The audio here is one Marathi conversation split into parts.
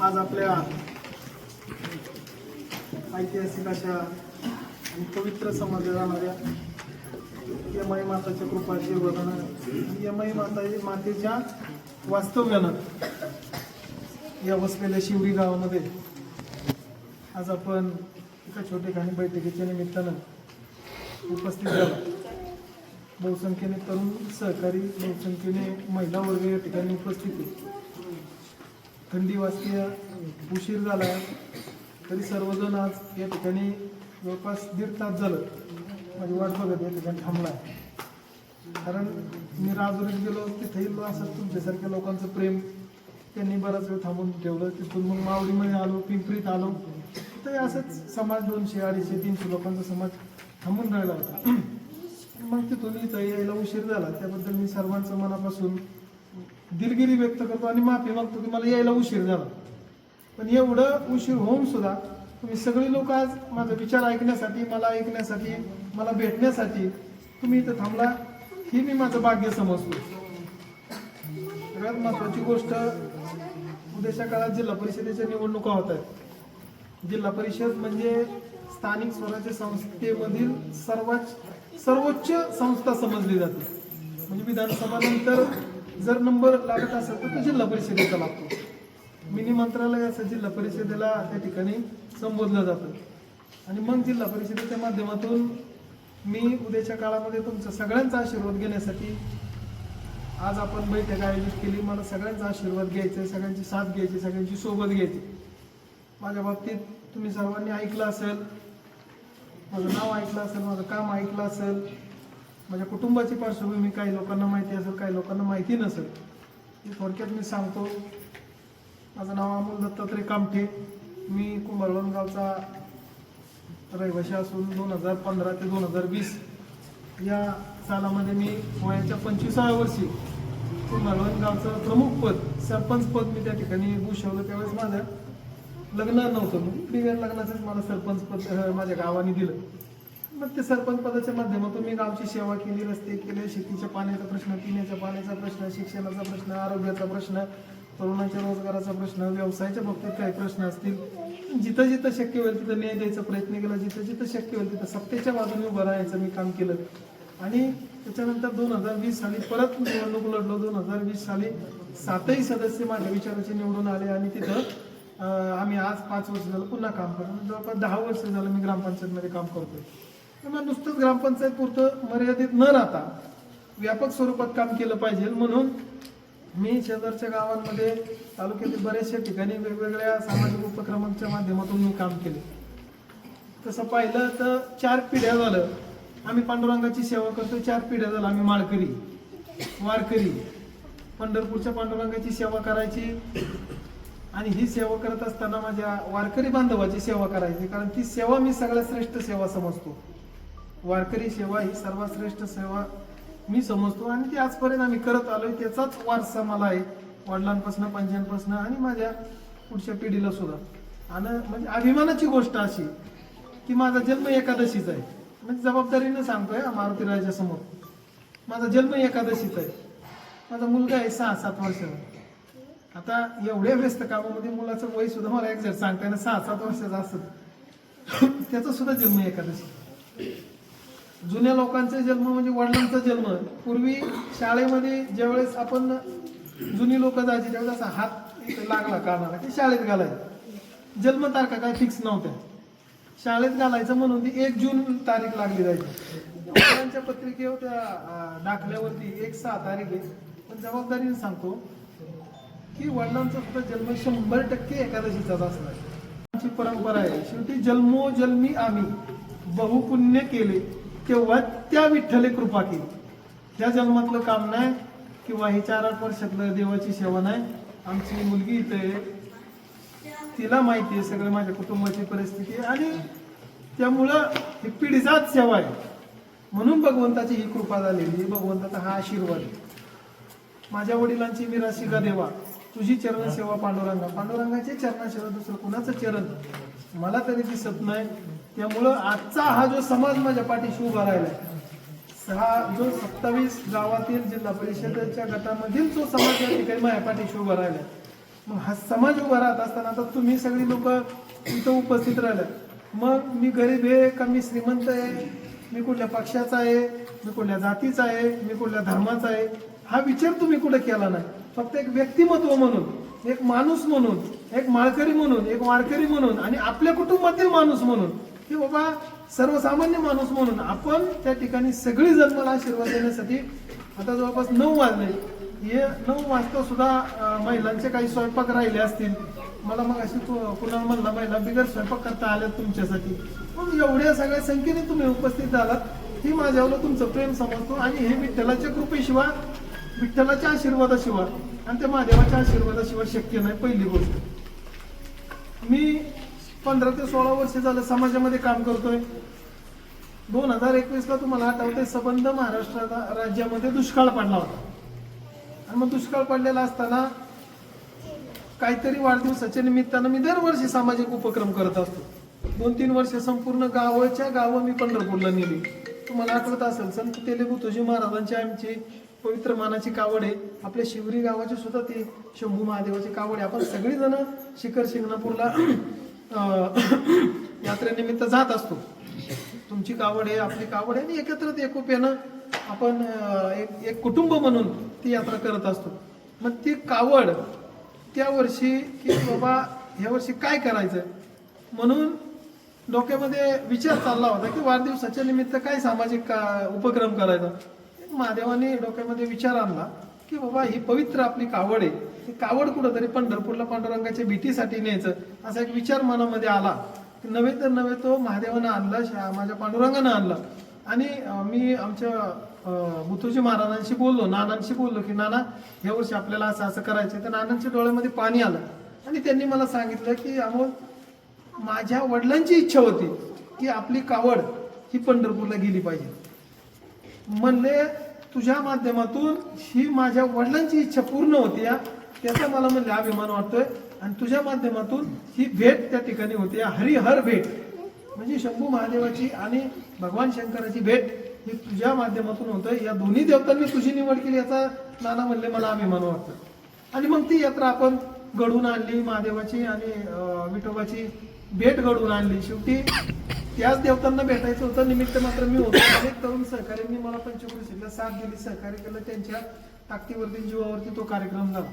आज आपल्या ऐतिहासिक अशा आणि पवित्र समजल्या जाणाऱ्या यमाई माताच्या कृपाची वर्णन यमाई मातेच्या वास्तव्यानं या वसलेल्या शिवडी गावामध्ये आज आपण एका छोटेखानी बैठकीच्या निमित्तानं उपस्थित झालो. बहुसंख्येने तरुण सहकारी, बहुसंख्येने महिला वर्ग या ठिकाणी उपस्थित आहे. थंडी वाजते, उशीर झाला तरी सर्वजण आज या ठिकाणी जवळपास 1.5 तास झालं माझी वाट बघत या ठिकाणी थांबला आहे. कारण मी राजुरीत गेलो, तिथेही असं तुमच्यासारख्या लोकांचं प्रेम त्यांनी बराच वेळ थांबून ठेवलं. तिथून मग मावळीमध्ये आलो, पिंपरीत आलो, तर असंच समाज 200, 250, 300 लोकांचा समाज थांबून राहिला होता. मग तिथून इथं यायला उशीर झाला, त्याबद्दल मी सर्वांचं मनापासून दिलगिरी व्यक्त करतो आणि माफी मागतो की मला यायला उशीर झाला. पण एवढं उशीर होऊन सुद्धा तुम्ही सगळी लोक आज माझा विचार ऐकण्यासाठी, मला ऐकण्यासाठी, मला भेटण्यासाठी तुम्ही इथं थांबला, ही मी माझं भाग्य समजतो. सगळ्यात महत्त्वाची गोष्ट, उद्याच्या काळात जिल्हा परिषदेच्या निवडणुका होत आहेत. जिल्हा परिषद म्हणजे स्थानिक स्वराज्य संस्थेमधील सर्वोच्च संस्था समजली जाते. म्हणजे विधानसभा नंतर जर नंबर लागत असेल तर तो जिल्हा परिषदेचा लागतो. मिनी मंत्रालय असं जिल्हा परिषदेला त्या ठिकाणी संबोधलं जातं. आणि मग जिल्हा परिषदेच्या माध्यमातून मी उद्याच्या काळामध्ये तुमचा सगळ्यांचा आशीर्वाद घेण्यासाठी आज आपण बैठक आयोजित केली. मला सगळ्यांचा आशीर्वाद घ्यायचा, सगळ्यांची साथ घ्यायची, सगळ्यांची सोबत घ्यायची. माझ्या बाबतीत तुम्ही सर्वांनी ऐकलं असेल, माझं नाव ऐकलं असेल, माझं काम ऐकलं असेल, माझ्या कुटुंबाची पार्श्वभूमी काही लोकांना माहिती असेल, काही लोकांना माहिती नसेल. थोडक्यात मी सांगतो. माझं नाव अमोल दत्तात्रय कामठे. मी कुंभारवण गावचा रहिवासी असून 2015 ते 2020 या सालामध्ये मी वयाच्या 25व्या वर्षी कुंभारवण गावचं प्रमुख पद, सरपंच पद मी त्या ठिकाणी भूषवलं. त्यावेळेस माझं लग्न नव्हतं, बिगर लग्नाचंच मला सरपंच पद माझ्या गावाने दिलं. मग ते सरपंच पदाच्या माध्यमातून मी गावची सेवा केली, रस्ते केले, शेतीच्या पाण्याचा प्रश्न, पिण्याच्या पाण्याचा प्रश्न, शिक्षणाचा प्रश्न, आरोग्याचा प्रश्न, तरुणांच्या रोजगाराचा प्रश्न, व्यवसायाच्या बाबतीत काही प्रश्न असतील, जिथं जिथं शक्य होईल तिथं न्याय द्यायचा प्रयत्न केला, जिथं जिथं शक्य होईल तिथं सत्तेच्या बाजूने उभं राहायचं मी काम केलं. आणि त्याच्यानंतर 2020 साली परत निवडणूक लढलो. 2020 साली 7ही सदस्य माझ्या विचाराचे निवडून आले आणि तिथं आम्ही आज 5 वर्ष झालं पुन्हा काम करतो. जवळपास 10 वर्ष झालं मी ग्रामपंचायतमध्ये काम करतोय. मग नुसतंच ग्रामपंचायत पुरतं मर्यादित न राहता व्यापक स्वरूपात काम केलं पाहिजे, म्हणून मी शेजारच्या गावांमध्ये, तालुक्यातील बऱ्याचशा ठिकाणी वेगवेगळ्या सामाजिक उपक्रमांच्या माध्यमातून मी काम केले. तसं पाहिलं तर 4 पिढ्या झालं आम्ही पांडुरंगाची सेवा करतो. 4 पिढ्या झालं आम्ही माळकरी, वारकरी, पंढरपूरच्या पांडुरंगाची सेवा करायची. आणि ही सेवा करत असताना माझ्या वारकरी बांधवाची सेवा करायची, कारण ती सेवा मी सगळ्यात श्रेष्ठ सेवा समजतो. वारकरी सेवा ही सर्वात श्रेष्ठ सेवा मी समजतो आणि ती आजपर्यंत आम्ही करत आलोय. त्याचाच वारसा मला आहे, वडिलांपासून, पंजांपासून आणि माझ्या पुढच्या पिढीला सुद्धा. आणि म्हणजे अभिमानाची गोष्ट अशी की माझा जन्म एकादशीचा आहे. म्हणजे जबाबदारीनं सांगतोय मारुती राजाच्या समोर, माझा जन्म एकादशीचा आहे. माझा मुलगा आहे 6-7 वर्षाचा. आता एवढ्या व्यस्त कामामध्ये मुलाचं वय सुद्धा मला एक्झॅक्ट सांगता येणं 6-7 वर्षाचा असत. त्याचा सुद्धा जन्म एकादशी. जुन्या लोकांचा जन्म म्हणजे वडिलांचा जन्म. पूर्वी शाळेमध्ये ज्यावेळेस आपण जुनी लोक जायची त्यावेळेस असा हात लागला कानाला की शाळेत घालायचं. जन्मतारखा काय फिक्स नव्हत्या, शाळेत घालायचं म्हणून ती 1 जून तारीख लागली जायची. वडिलांच्या पत्रिकेवर त्या दाखल्यावरती 1-6 तारीख आहे. पण जबाबदारीने सांगतो की वडिलांचा सुद्धा जन्म 100% एकादशीचाच असणार. आमची परंपरा आहे. शेवटी जन्मोजन्मी आम्ही बहुपुण्य केले तेव्हा त्या विठ्ठले कृपा केली. त्या जन्मातलं काम नाही किंवा हे 4-8 वर्षातलं देवाची सेवा नाही. आमची मुलगी इथे आहे, तिला माहिती आहे सगळं माझ्या कुटुंबाची परिस्थिती आणि त्यामुळं ही पिढीजात सेवा आहे. म्हणून भगवंताची ही कृपा झालेली, भगवंताचा हा आशीर्वाद. माझ्या वडिलांची मिराशिका देवा, तुझी चरण सेवा पांडुरंगा. पांडुरंगाचे चरणाशिवाय दुसरं कुणाचं चरण मला तरी दिसत नाही. त्यामुळं आजचा हा जो समाज माझ्या पाठीशी उभा राहिलाय, जो 27 गावातील जिल्हा परिषदेच्या गटामधील जो समाज या ठिकाणी माझ्या पाठीशी उभा राहिला, मग हा समाज उभा राहत असताना आता तुम्ही सगळी लोक इथं उपस्थित राहिले, मग मी गरीब आहे का मी श्रीमंत आहे, मी कुठल्या पक्षाचा आहे, मी कुठल्या जातीचा आहे, मी कुठल्या धर्माचा आहे, हा विचार तुम्ही कुठे केला नाही. फक्त एक व्यक्तिमत्व म्हणून, एक माणूस म्हणून, एक माळकरी म्हणून, एक वारकरी म्हणून आणि आपल्या कुटुंबातील माणूस म्हणून, की बाबा सर्वसामान्य माणूस म्हणून आपण त्या ठिकाणी सगळी जण मला आशीर्वाद देण्यासाठी आता जवळपास 9 वाजले. हे 9 वाजता सुद्धा महिलांचे काही स्वयंपाक राहिले असतील. मला मग अशी कुणाला म्हणला महिला बिगर स्वयंपाक करता आल्या तुमच्यासाठी. मग एवढ्या सगळ्या संख्येने तुम्ही उपस्थित झालात, ही माझ्यावर तुमचं प्रेम समजतो आणि हे विठ्ठलाच्या कृपेशिवाय, विठ्ठलाच्या आशीर्वादाशिवाय आणि त्या महादेवाच्या आशीर्वादाशिवाय शक्य नाही. पहिली गोष्ट, मी 15 ते 16 वर्ष झालं समाजामध्ये काम करतोय. 2021 ला तुम्हाला आठवतंय सबंध महाराष्ट्र राज्यामध्ये दुष्काळ पडला होता आणि मग दुष्काळ पडलेला असताना काहीतरी वाढदिवसाच्या निमित्तानं मी दरवर्षी सामाजिक उपक्रम करत असतो. 2-3 वर्ष संपूर्ण गावं मी पंढरपूरला नेली. तुम्हाला आठवत असेल संत तेलुगू तुझी महाराजांची आमची पवित्र मानाची कावड आहे. आपल्या शिवरी गावाची सुद्धा ती शंभू महादेवाची कावड आहे. आपण सगळीजण शिखर शिंगणापूरला यात्रेनिमित्त जात असतो. तुमची कावड आहे, आपली कावड आहे आणि एकत्रित एकोप्यानं आपण एक कुटुंब म्हणून ती यात्रा करत असतो. मग ती कावड त्या वर्षी की बाबा ह्या वर्षी काय करायचं म्हणून डोक्यामध्ये विचार चालला होता की वाढदिवसाच्या निमित्त काय सामाजिक उपक्रम करायचा. महादेवाने डोक्यामध्ये विचार आणला की बाबा ही पवित्र आपली कावड आहे, ही कावड कुठंतरी पंढरपूरला पांडुरंगाच्या भेटीसाठी न्यायचं असा एक विचार मनामध्ये आला. नव्हे तर नव्हे तो महादेवानं आणला, माझ्या पांडुरंगानं आणला. आणि मी आमच्या मुथुजी महाराजांशी बोललो, नानांशी बोललो की नाना या वर्षी आपल्याला असं असं करायचं. तर नानांच्या डोळ्यामध्ये पाणी आलं आणि त्यांनी मला सांगितलं की अमोल, माझ्या वडिलांची इच्छा होती की आपली कावड ही पंढरपूरला गेली पाहिजे. म्हणले तुझ्या माध्यमातून ही माझ्या वडिलांची इच्छा पूर्ण होती, त्याचा मला म्हणले अभिमान वाटतोय. आणि तुझ्या माध्यमातून ही भेट त्या ठिकाणी होती, हरिहर भेट म्हणजे शंभू महादेवाची आणि भगवान शंकराची भेट ही तुझ्या माध्यमातून होतंय. या दोन्ही देवतांनी तुझी निवड केली याचा नाना म्हणले मला अभिमान वाटतो. आणि मग ती यात्रा आपण घडवून आणली, महादेवाची आणि विठोबाची भेट घडवून आणली. शेवटी त्याच देवतांना भेटायचं होतं, निमित्त मात्र मी होतो. अनेक तरुण सहकार्यांनी मला पंचक्रोशीला साथ दिली, सहकार्य केलं. त्यांच्या ताकदीवरती जीवावरती तो कार्यक्रम झाला.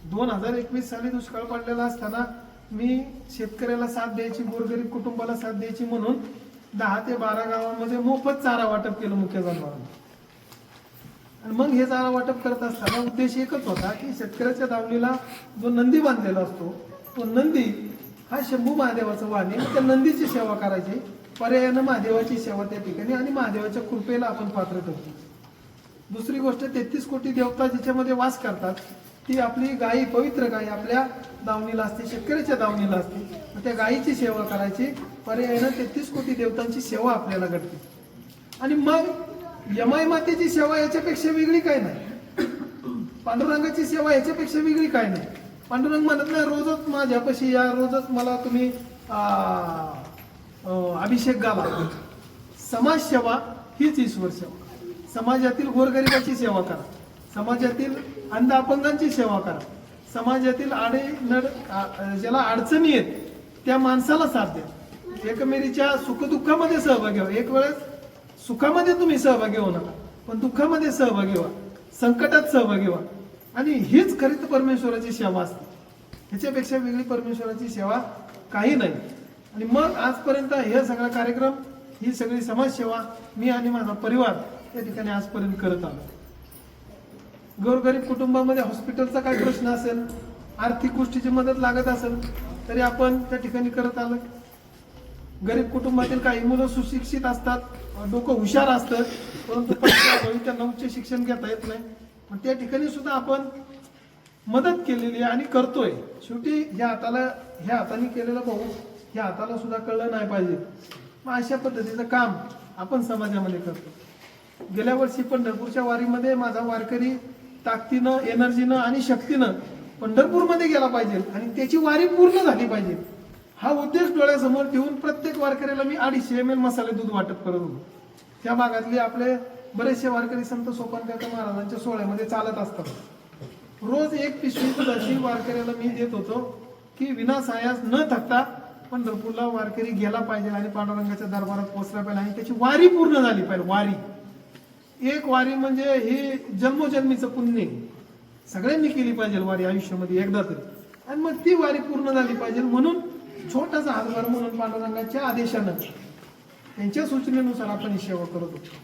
2021 साली दुष्काळ पडलेला असताना मी शेतकऱ्याला साथ द्यायची, गोरगरीब कुटुंबाला साथ द्यायची म्हणून 10 ते 12 गावांमध्ये मोफत चारा वाटप केलं मुख्य जनावरांना. आणि मग हे चारा वाटप करत असताना उद्देश एकच होता की शेतकऱ्याच्या दावणीला जो नंदी बांधलेला असतो, तो नंदी हा शंभू महादेवाचा वाण आहे. त्या नंदीची सेवा करायची, पर्यायानं महादेवाची सेवा त्या ठिकाणी आणि महादेवाच्या कृपेला आपण पात्र करतो. दुसरी गोष्ट, 33 कोटी देवता जिच्यामध्ये वास करतात ती आपली गायी, पवित्र गायी आपल्या दावणीला असते, शेतकऱ्याच्या दावणीला असते. त्या गायीची सेवा करायची, पर्यायानं 33 कोटी देवतांची सेवा आपल्याला घडते. आणि मग यमाई मातेची सेवा याच्यापेक्षा वेगळी काय नाही, पांडुरंगाची सेवा याच्यापेक्षा वेगळी काय नाही. पांडुरंग म्हणत नाही रोजच माझ्यापाशी या, रोजच मला तुम्ही अभिषेक गावा. समाज सेवा हीच ईश्वर सेवा. समाजातील गोरगरिबाची सेवा करा, समाजातील अंध अपंगांची सेवा करा, समाजातील आडेनड ज्याला अडचणी आहेत त्या माणसाला साथ द्या. एकमेरीच्या सुखदुःखामध्ये सहभागी व्हा. एक वेळेस सुखामध्ये तुम्ही सहभागी होऊ नका, पण दुःखामध्ये सहभागी व्हा, संकटात सहभागी व्हा. आणि हीच खरी तर परमेश्वराची सेवा असते. ह्याच्यापेक्षा वेगळी परमेश्वराची सेवा काही नाही. आणि मग आजपर्यंत हे सगळा कार्यक्रम, ही सगळी समाजसेवा मी आणि माझा परिवार त्या ठिकाणी आजपर्यंत करत आलो. गोरगरीब कुटुंबामध्ये हॉस्पिटलचा काही प्रश्न असेल, आर्थिक गोष्टीची मदत लागत असेल तरी आपण त्या ठिकाणी करत आलो. गरीब कुटुंबातील काही मुलं सुशिक्षित असतात, डोकं हुशार असतं, परंतु त्यांना उच्च शिक्षण घेता येत नाही, पण त्या ठिकाणी सुद्धा आपण मदत केलेली आहे आणि करतोय. शेवटी ह्या हाताने केलेलं पाहून ह्या हाताला सुद्धा कळलं नाही पाहिजे. मग अशा पद्धतीचं काम आपण समाजामध्ये करतो. गेल्या वर्षी पंढरपूरच्या वारीमध्ये माझा वारकरी ताकदीनं, एनर्जीनं आणि शक्तीनं पंढरपूरमध्ये गेला पाहिजे आणि त्याची वारी पूर्ण झाली पाहिजे, हा उद्देश डोळ्यासमोर ठेवून प्रत्येक वारकऱ्याला मी 250 ml मसाले दूध वाटप करत होतो. त्या भागातले आपले बरेचसे वारकरी संत सोपानकाका महाराजांच्या सोहळ्यामध्ये चालत असतात. रोज एक पिशवी दुधाची वारकऱ्याला मी देत होतो की विनासायास न थकता पंढरपूरला वारकरी गेला पाहिजे आणि पांडुरंगाच्या दरबारात पोहोचला पाहिजे आणि त्याची वारी पूर्ण झाली पाहिजे. वारी एक वारी म्हणजे हे जन्मोजन्मीचं पुण्य सगळ्यांनी केली पाहिजे वारी आयुष्यामध्ये एकदा तरी, आणि मग ती वारी पूर्ण झाली पाहिजे म्हणून छोटासा हातभार म्हणून पांडुरंगाच्या आदेशानं त्यांच्या सूचनेनुसार आपण ही सेवा करत होतो.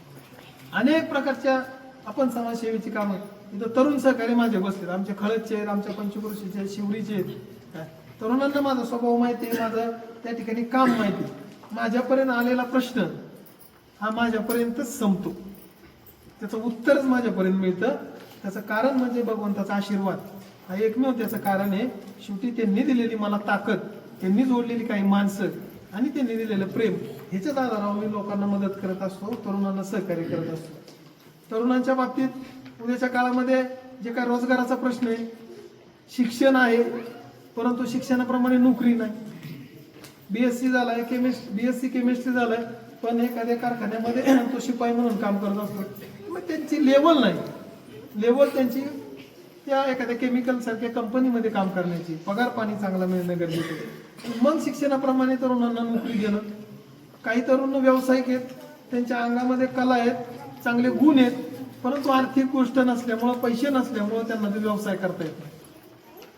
अनेक प्रकारच्या आपण समाजसेवेची कामं इथं तरुण सहकारी माझे बसलेत, आमचे खळदचे आहेत, आमच्या पंचक्रोशीचे आहेत, शिवरीचे आहेत. तरुणांना माझा स्वभाव माहिती आहे, माझं त्या ठिकाणी काम माहिती. माझ्यापर्यंत आलेला प्रश्न हा माझ्यापर्यंतच संपतो, त्याचं उत्तरच माझ्यापर्यंत मिळतं. त्याचं कारण म्हणजे भगवंताचा आशीर्वाद हा एकमेव त्याचं कारण आहे. शेवटी त्यांनी दिलेली मला ताकद, त्यांनी जोडलेली काही माणसं आणि त्यांनी दिलेलं प्रेम ह्याच्याच आधारावर मी लोकांना मदत करत असतो, तरुणांना सहकार्य करत असतो. तरुणांच्या बाबतीत उद्याच्या काळामध्ये जे काय रोजगाराचा प्रश्न आहे, शिक्षण आहे परंतु शिक्षणाप्रमाणे नोकरी नाही. BSc झालाय BSc केमिस्ट्री झालाय पण एखाद्या कारखान्यामध्ये तो शिपाई म्हणून काम करत असतो. मग त्यांची लेवल नाही, लेवल त्यांची त्या एखाद्या केमिकल सारख्या कंपनीमध्ये काम करण्याची, पगार पाणी चांगला मिळणं गरजेचं आहे. मग शिक्षणाप्रमाणे तरुणांना नोकरी देणं. काही तरुण व्यावसायिक आहेत, त्यांच्या अंगामध्ये कला आहेत, चांगले गुण आहेत, परंतु आर्थिक गोष्ट नसल्यामुळं, पैसे नसल्यामुळं त्यांना ते व्यवसाय करता येत नाही.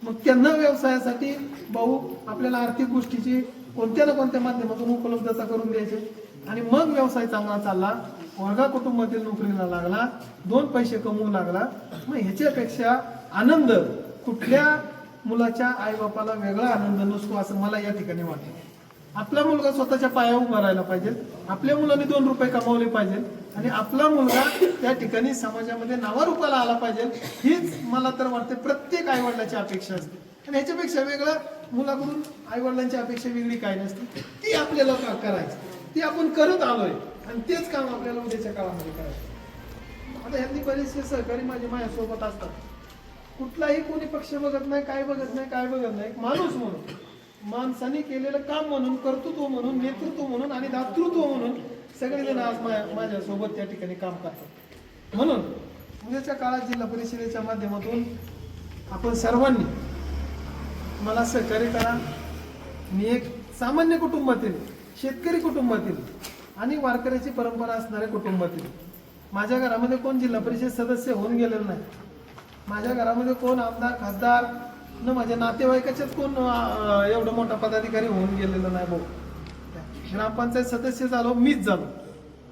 मग त्यांना व्यवसायासाठी भाऊ आपल्याला आर्थिक गोष्टीची कोणत्या ना कोणत्या माध्यमातून उपलब्धता करून द्यायची आणि मग व्यवसाय चांगला चालला, वर्गा कुटुंबातील नोकरीला लागला, 2 पैसे कमवू लागला. मग ह्याच्यापेक्षा आनंद कुठल्या मुलाच्या आईबापाला वेगळा आनंद नसतो असं मला या ठिकाणी वाटतं. आपला मुलगा स्वतःच्या पायावर उभा राहायला पाहिजे, आपल्या मुलांनी 2 रुपये कमावले पाहिजे आणि आपला मुलगा त्या ठिकाणी समाजामध्ये नावारूपाला आला पाहिजे. हीच मला तर वाटते प्रत्येक आईवडिलाची अपेक्षा असते आणि ह्याच्यापेक्षा वेगळं मुलाकडून आईवडिलांची अपेक्षा वेगळी काही नसते. ती आपल्याला करायची, ती आपण करत आलोय आणि तेच काम आपल्याला उद्याच्या काळामध्ये करायचं. आता ह्यांनी बरेचसे सहकारी माझ्यासोबत असतात. कुठलाही कोणी पक्ष बघत नाही, काय बघत नाही, काय बघत नाही. माणूस म्हणून, माणसाने केलेलं काम म्हणून, कर्तृत्व म्हणून, नेतृत्व म्हणून आणि दातृत्व म्हणून सगळेजण आज माझ्यासोबत त्या ठिकाणी काम करतात. म्हणून उद्याच्या काळात जिल्हा परिषदेच्या माध्यमातून आपण सर्वांनी मला सहकार्य करा. मी एक सामान्य कुटुंबातील, शेतकरी कुटुंबातील आणि वारकऱ्याची परंपरा असणाऱ्या कुटुंबातील, माझ्या घरामध्ये कोण जिल्हा परिषद सदस्य होऊन गेलेलं नाही, माझ्या घरामध्ये कोण आमदार खासदार न माझ्या नातेवाईकाच्याच कोण एवढा मोठा पदाधिकारी होऊन गेलेलं नाही. भाऊ ग्रामपंचायत सदस्य झालो मीच झालो,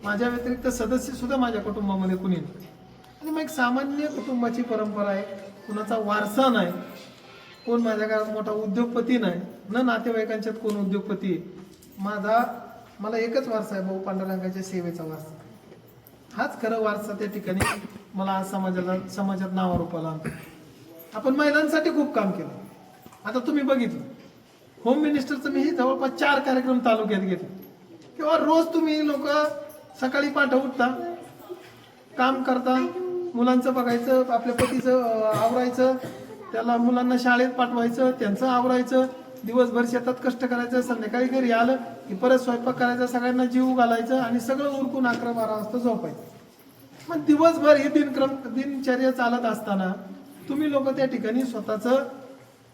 माझ्या व्यतिरिक्त सदस्य सुद्धा माझ्या कुटुंबामध्ये कुणी नाही. आणि मग एक सामान्य कुटुंबाची परंपरा आहे, कुणाचा वारसा नाही, कोण माझ्या घरात मोठा उद्योगपती नाही, न नातेवाईकांच्यात कोण उद्योगपती आहे. मला एकच वारसा आहे भाऊ, पांडुरंगाच्या सेवेचा वारसा. हाच खरं वारसा त्या ठिकाणी मला आज समाजात नावारूपाला आणतो. आपण महिलांसाठी खूप काम केलं. आता तुम्ही बघितलं होम मिनिस्टरचं मी जवळपास 4 कार्यक्रम तालुक्यात घेतले किंवा रोज तुम्ही लोक सकाळी पाठ उठता, काम करता, मुलांचं बघायचं, आपल्या पतीचं आवरायचं, त्याला मुलांना शाळेत पाठवायचं, त्यांचं आवरायचं, दिवसभर शेतात कष्ट करायचं, संध्याकाळी घरी आलं की परत स्वयंपाक करायचा, सगळ्यांना जीव घालायचं आणि सगळं उरकून 11-12 वाजता झोपायचं. मग दिवसभर ही दिनचर्या चालत असताना तुम्ही लोक त्या ठिकाणी स्वतःचं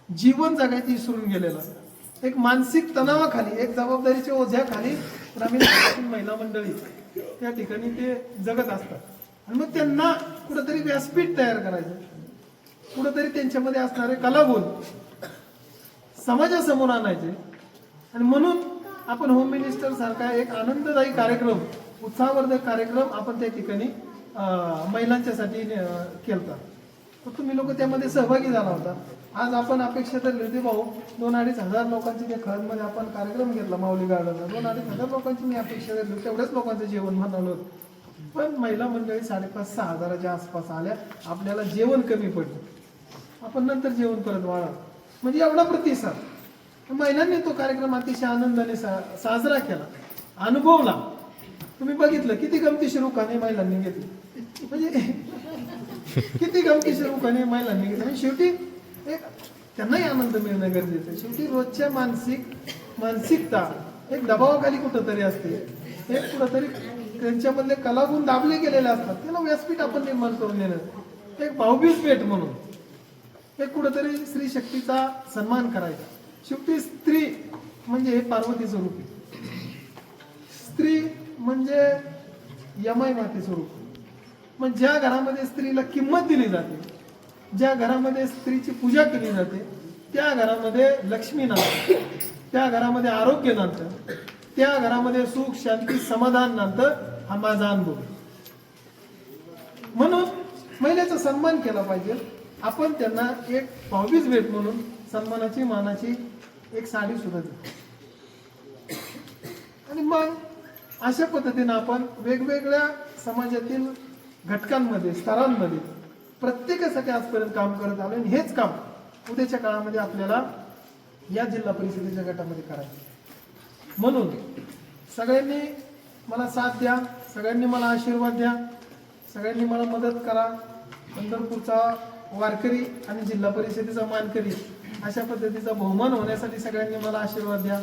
जीवन जगायचं विसरून गेलेलं. एक मानसिक तणावाखाली, एक जबाबदारीच्या ओझ्याखाली ग्रामीण भागातील महिला मंडळी त्या ठिकाणी ते जगत असतात. आणि मग त्यांना कुठंतरी व्यासपीठ तयार करायचं, कुठंतरी त्यांच्यामध्ये असणारे कलागुण समाजासमोर आणायचे. आणि म्हणून आपण होम मिनिस्टर सारखा एक आनंददायी कार्यक्रम, उत्साहवर्धक कार्यक्रम आपण त्या ठिकाणी महिलांच्यासाठी केलता. तर तुम्ही लोक त्यामध्ये सहभागी झाला होता. आज आपण अपेक्षा धरली होती भाऊ, 2-2.5 हजार लोकांची त्या खळदमध्ये आपण कार्यक्रम घेतला माऊली गार्डनला. 2-2.5 हजार लोकांची मी अपेक्षा धरली, तेवढ्याच लोकांचं जेवण म्हणालं होतं. पण महिला मंडळी 5.5-6 हजाराच्या आसपास आल्या. आपल्याला जेवण कमी पडलं, आपण नंतर जेवण परत वाढा, म्हणजे एवढा प्रतिसाद. महिलांनी तो कार्यक्रम अतिशय आनंदाने साजरा केला, अनुभवला. तुम्ही बघितलं किती गमतीशीर उखाणे महिलांनी घेतली, म्हणजे किती गमतीशीर उखाणे महिलांनी घेतली. आणि शेवटी एक त्यांनाही आनंद मिळणं गरजेचं आहे. शेवटी रोजच्या मानसिकता एक दबावाखाली कुठंतरी असते, एक कुठंतरी त्यांच्यामधले कलागुण दाबले गेलेले असतात, त्याला व्यासपीठ आपण निर्माण करून देणं, एक भाऊबीज भेट म्हणून एक कुठेतरी स्त्री शक्तीचा सन्मान करायचा. शेवटी स्त्री म्हणजे हे पार्वतीचं रूप आहे. स्त्री म्हणजे यमाई मातेचं रूप. मग ज्या घरामध्ये स्त्रीला किंमत दिली जाते, ज्या घरामध्ये स्त्रीची पूजा केली जाते, त्या घरामध्ये लक्ष्मी नांदते, त्या घरामध्ये आरोग्य नांदतं, त्या घरामध्ये सुख शांती समाधान नांदतं. हा माझा अनुभव. म्हणून महिलेचा सन्मान केला पाहिजे. आपण त्यांना एक भाऊबीज भेट म्हणून सन्मानाची मानाची एक साडी सुद्धा देतो. आणि मग अशा पद्धतीने आपण वेगवेगळ्या समाजातील घटकांमध्ये स्तरांमध्ये प्रत्येकासाठी आजपर्यंत काम करत आलो. आणि हेच काम उद्याच्या काळामध्ये आपल्याला या जिल्हा परिषदेच्या गटामध्ये करायचं. म्हणून सगळ्यांनी मला साथ द्या, सगळ्यांनी मला आशीर्वाद द्या, सगळ्यांनी मला मदत करा. पंढरपूरचा वारकरी आणि जिल्हा परिषदेचा मानकरी अशा पद्धतीचा बहुमान होण्यासाठी सगळ्यांनी मला आशीर्वाद द्या.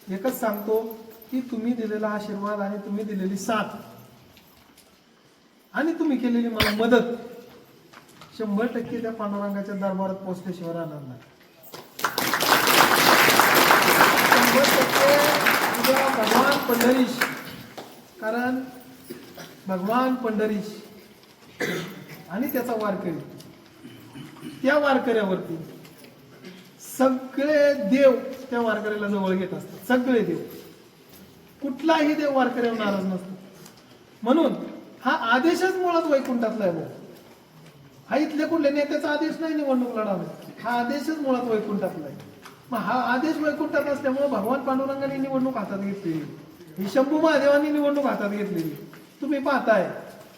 एकच सांगतो की तुम्ही दिलेला आशीर्वाद आणि तुम्ही दिलेली साथ आणि तुम्ही केलेली मला मदत 100% त्या पांडुरंगाच्या दरबारात पोहोचल्याशिवाय राहणार नाही. 100% उद्या भगवान पंढरीश, कारण भगवान पंढरीश आणि त्याचा वारकरी, त्या वारकऱ्यावरती सगळे देव त्या वारकऱ्याला जवळ घेत असतात. सगळे देव, कुठलाही देव वारकऱ्यावर नाराज नसतो. म्हणून हा आदेशच मुळात वैकुंठातला आहे. हा इथल्या कुठल्या नेत्याचा आदेश नाही निवडणूक लढवणे, हा आदेशच मुळात वैकुंठातला आहे. मग हा आदेश वैकुंठात असल्यामुळे भगवान पांडुरंगाने निवडणूक हातात घेतलेली, ही शंभू महादेवांनी निवडणूक हातात घेतलेली. तुम्ही पाहताय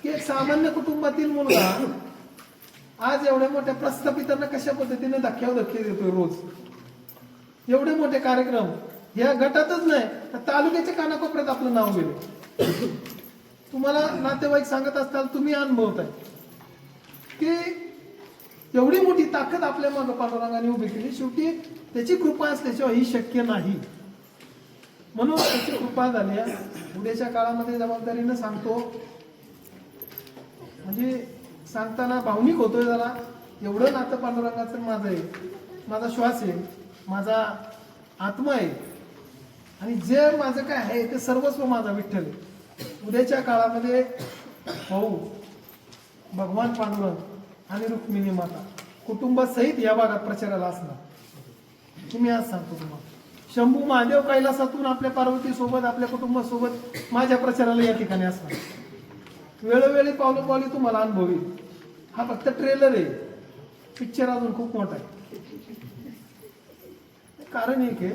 की एक सामान्य कुटुंबातील मुलगा आज एवढ्या मोठ्या प्रस्थापितांना कशा पद्धतीने धक्क्यावर धक्के देतोय. रोज एवढे मोठे कार्यक्रम या गटातच नाही तर तालुक्याच्या कानाकोपऱ्यात आपलं नाव गेलं. तुम्हाला नातेवाईक सांगत असताल, तुम्ही अनुभवताय की एवढी मोठी ताकद आपल्या मागे पांडुरंगाने उभी केली. शेवटी त्याची कृपा असल्याशिवाय ही शक्य नाही. म्हणून त्याची कृपा झाली. उद्याच्या काळामध्ये जबाबदारीनं सांगतो, म्हणजे सांगताना भावनिक होतोय जरा. एवढं नातं पांडुरंगाचं माझं आहे, माझा श्वास आहे, माझा आत्मा आहे, आणि जे माझं काय आहे ते सर्वस्व माझा विठ्ठल आहे. उद्याच्या काळामध्ये भाऊ भगवान पांडुरंग आणि रुक्मिणी माता कुटुंबासहित या भागात प्रचाराला असणार. तुम्ही आज सांगतो तुम्हाला, शंभू महादेव कैलासातून आपल्या पार्वती सोबत आपल्या कुटुंबासोबत माझ्या प्रचाराला या ठिकाणी असणार. वेळोवेळी पावलोपावली तुम्हाला अनुभव येईल. हा फक्त ट्रेलर आहे, पिक्चर अजून खूप मोठा आहे. कारण एक आहे,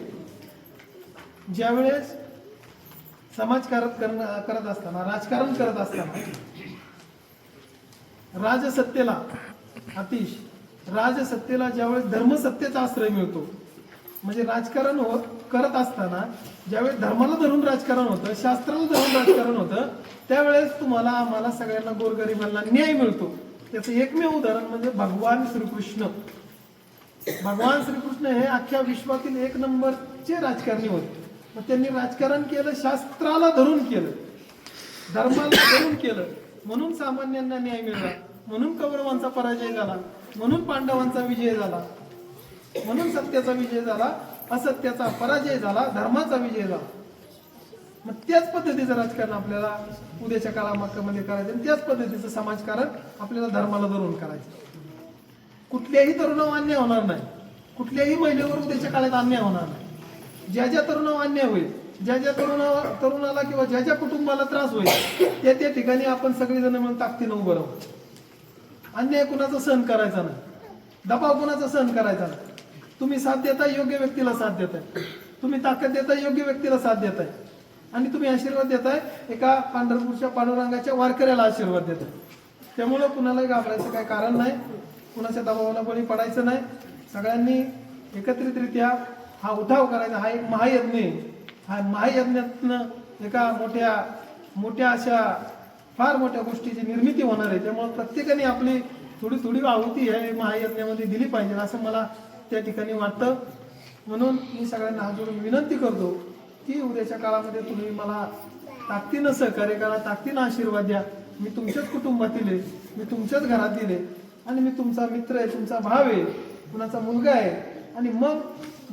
ज्यावेळेस समाजकारण करत असताना, राजकारण करत असताना राजसत्तेला अतिश राजसत्तेला ज्यावेळेस धर्मसत्तेचा आश्रय मिळतो, म्हणजे राजकारण करत असताना ज्यावेळेस धर्माला धरून राजकारण होतं, शास्त्राला धरून राजकारण होतं, त्यावेळेस तुम्हाला आम्हाला सगळ्यांना गोरगरिबांना न्याय मिळतो. त्याचं एकमेव उदाहरण म्हणजे भगवान श्रीकृष्ण. भगवान श्रीकृष्ण हे अख्ख्या विश्वातील 1 नंबरचे राजकारणी होते. मग त्यांनी राजकारण केलं, शास्त्राला धरून केलं, धर्माला धरून केलं, म्हणून सामान्यांना न्याय मिळाला, म्हणून कौरवांचा पराजय झाला, म्हणून पांडवांचा विजय झाला, म्हणून सत्याचा विजय झाला, असत्याचा पराजय झाला, धर्माचा विजय झाला. मग त्याच पद्धतीचं राजकारण आपल्याला उद्याच्या काळामध्ये करायचं, आणि त्याच पद्धतीचं समाजकारण आपल्याला धर्माला धरून करायचं. कुठल्याही तरुणावर अन्याय होणार नाही, कुठल्याही महिलेवर उद्याच्या काळात अन्याय होणार नाही. ज्या ज्या तरुणावर अन्याय होईल, ज्या ज्या तरुणाला किंवा ज्या ज्या कुटुंबाला त्रास होईल, त्या ठिकाणी आपण सगळेजण मिळून ताकदीनं उभं राहू. अन्याय कुणाचा सहन करायचा नाही, दबाव कुणाचा सहन करायचा नाही. तुम्ही साथ देताय, योग्य व्यक्तीला साथ देताय, तुम्ही ताकद देताय, योग्य व्यक्तीला साथ देताय, आणि तुम्ही आशीर्वाद देताय एका पंढरपूरच्या पांडुरंगाच्या वारकऱ्याला आशीर्वाद देताय. त्यामुळं कुणालाही घाबरायचं काही कारण नाही, कुणाच्या दबावाला बळी पडायचं नाही. सगळ्यांनी एकत्रितरित्या हा उठाव करायचा. हा एक महायज्ञ आहे. हा महायज्ञातनं एका मोठ्या अशा फार मोठ्या गोष्टीची निर्मिती होणार आहे. त्यामुळे प्रत्येकाने आपली थोडी थोडी आहुती ह्या महायज्ञामध्ये दिली पाहिजे असं मला त्या ठिकाणी वाटतं. म्हणून मी सगळ्यांना हात जोडून विनंती करतो की उद्याच्या काळामध्ये तुम्ही मला ताकदीनं सहकार्य करा, ताकदीनं आशीर्वाद द्या. मी तुमच्याच कुटुंबातील आहे, मी तुमच्याच घरातील आहे आणि मी तुमचा मित्र आहे, तुमचा भाव आहे, कुणाचा मुलगा आहे. आणि मग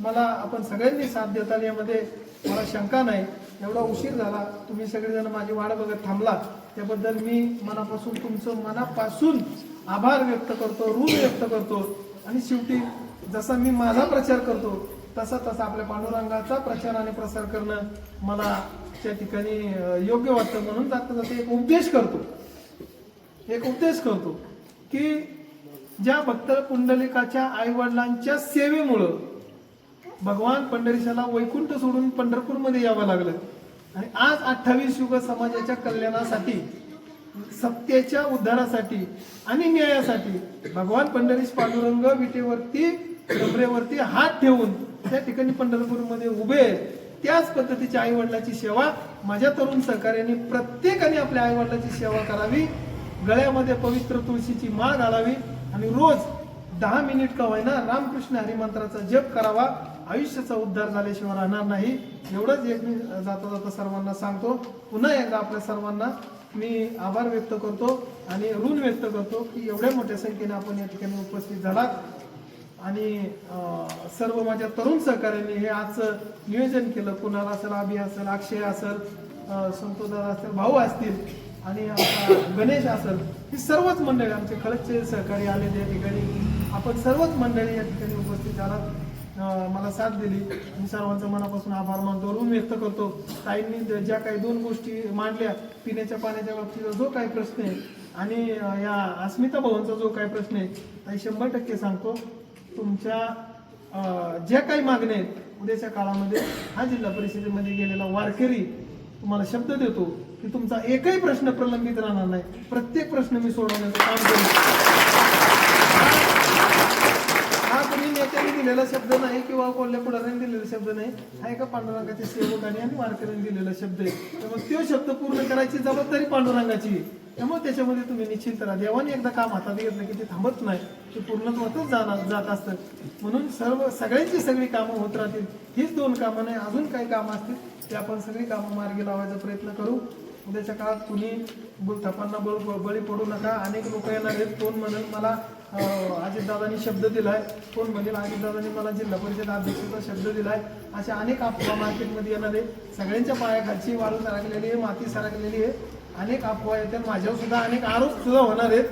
मला आपण सगळ्यांनी साथ देताल यामध्ये मला शंका नाही. एवढा उशीर झाला, तुम्ही सगळेजण माझी वाट बघत थांबला, त्याबद्दल मी मनापासून तुमचं मनापासून आभार व्यक्त करतो, ऋण व्यक्त करतो. आणि शेवटी जसा मी माझा प्रचार करतो तसा आपल्या पांडुरंगाचा प्रचार आणि प्रसार करणं मला त्या ठिकाणी योग्य वाटतं. म्हणून जाता जाता एक उपदेश करतो की ज्या भक्त पुंडलिकाच्या आईवडिलांच्या सेवेमुळं भगवान पंढरीशाला वैकुंठ सोडून पंढरपूरमध्ये यावं लागलं. आणि आज 28 युग समाजाच्या कल्याणासाठी, सत्याच्या उद्धारासाठी आणि न्यायासाठी भगवान पंढरीश पांडुरंग विटेवरती डबरेवरती हात ठेवून त्या ठिकाणी पंढरपूरमध्ये उभे आहेत. त्याच पद्धतीच्या आई वडिलाची सेवा माझ्या तरुण सहकार्याने प्रत्येकाने आपल्या आई वडिलाची सेवा करावी. गळ्यामध्ये पवित्र तुळशीची माळ घालावी आणि रोज 10 मिनिट का होईना रामकृष्ण हरिमंत्राचा जप करावा. आयुष्याचा उद्धार झाल्याशिवाय राहणार नाही. एवढंच एक मी जाता जाता सर्वांना सांगतो. पुन्हा एकदा आपल्या सर्वांना मी आभार व्यक्त करतो आणि ऋण व्यक्त करतो की एवढ्या मोठ्या संख्येने आपण या ठिकाणी उपस्थित झालात. आणि सर्व माझ्या तरुण सहकार्यांनी हे आजचं नियोजन केलं. कुणाल असेल, अभि असेल, अक्षय असेल, संतोषदादा असतील, भाऊ असतील आणि गणेश असेल, ही सर्वच मंडळी आमचे खळदचे सहकारी आले त्या ठिकाणी. आपण सर्वच मंडळी या ठिकाणी उपस्थित झालात, मला साथ दिली. मी सर्वांचा मनापासून आभार मानतो, ऋण व्यक्त करतो. ताईंनी ज्या काही 2 गोष्टी मांडल्या, पिण्याच्या पाण्याच्या बाबतीचा जो काही प्रश्न आहे आणि या अस्मिता भवनचा जो काही प्रश्न आहे, ताई 100% सांगतो, तुमच्या ज्या काही मागण्या आहेत उद्याच्या काळामध्ये हा जिल्हा परिषदेमध्ये गेलेला वारकरी तुम्हाला शब्द देतो की तुमचा एकही प्रश्न प्रलंबित राहणार नाही. प्रत्येक प्रश्न मी सोडवण्याचं काम करेन. हा कोणी नेत्याने दिलेला शब्द नाही किंवा कोल्हे पुढाऱ्यांनी दिलेला शब्द नाही, हा एका पांडुरंगाच्या सेवकांनी आणि वारकऱ्यांनी दिलेला शब्द आहे. त्यामुळे तो शब्द पूर्ण करायची जबाबदारी पांडुरंगाची आहे. त्यामुळे त्याच्यामध्ये तुम्ही निश्चिंत राहा. देवाने एकदा काम हातात घेतलं की ते थांबत नाही, ते पूर्णत्वातच जात असतं. म्हणून सगळ्यांची सगळी कामं होत राहतील. हीच 2 कामं नाही, अजून काही कामं असतील ते आपण सगळी कामं मार्गी लावायचा प्रयत्न करू. उद्याच्या काळात कुणी थापांना बळी पडू नका. अनेक लोक येणार आहेत. कोण म्हणेल मला अजितदादांनी शब्द दिलाय, कोण म्हणेल अजितदादांनी मला जिल्हा परिषद अध्यक्षाचा शब्द दिलाय. अशा अनेक अफवा मार्केटमध्ये येणार आहे. सगळ्यांच्या पायाखालची वाळू सरकलेली आहे, माती सरकलेली आहे. अनेक अफवा येतात, माझ्यावर सुद्धा अनेक आरोप सुद्धा होणार आहेत.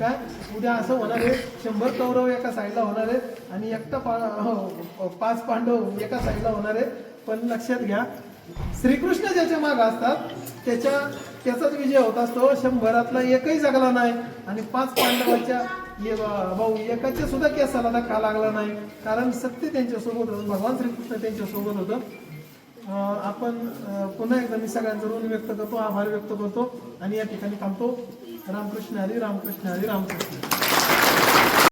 काय उद्या असं होणार आहे 100 कौरव एका साईडला होणार आहेत आणि एकटा 5 पांडव एका साईडला होणार आहेत. पण लक्षात घ्या, श्रीकृष्ण ज्याच्या मागे असतात त्याचाच विजय होत असतो. 100तला एकही जगला नाही आणि 5 पांडवांच्या भाऊ एकाच्या सुद्धा केसाला धक्का लागला नाही, कारण सत्य त्यांच्यासोबत होतं, भगवान श्रीकृष्ण त्यांच्यासोबत होतं. आपण पुन्हा एकदा मी सगळ्यांचं ऋण व्यक्त करतो, आभार व्यक्त करतो आणि या ठिकाणी थांबतो. रामकृष्ण हरी, रामकृष्ण हरी, रामकृष्ण.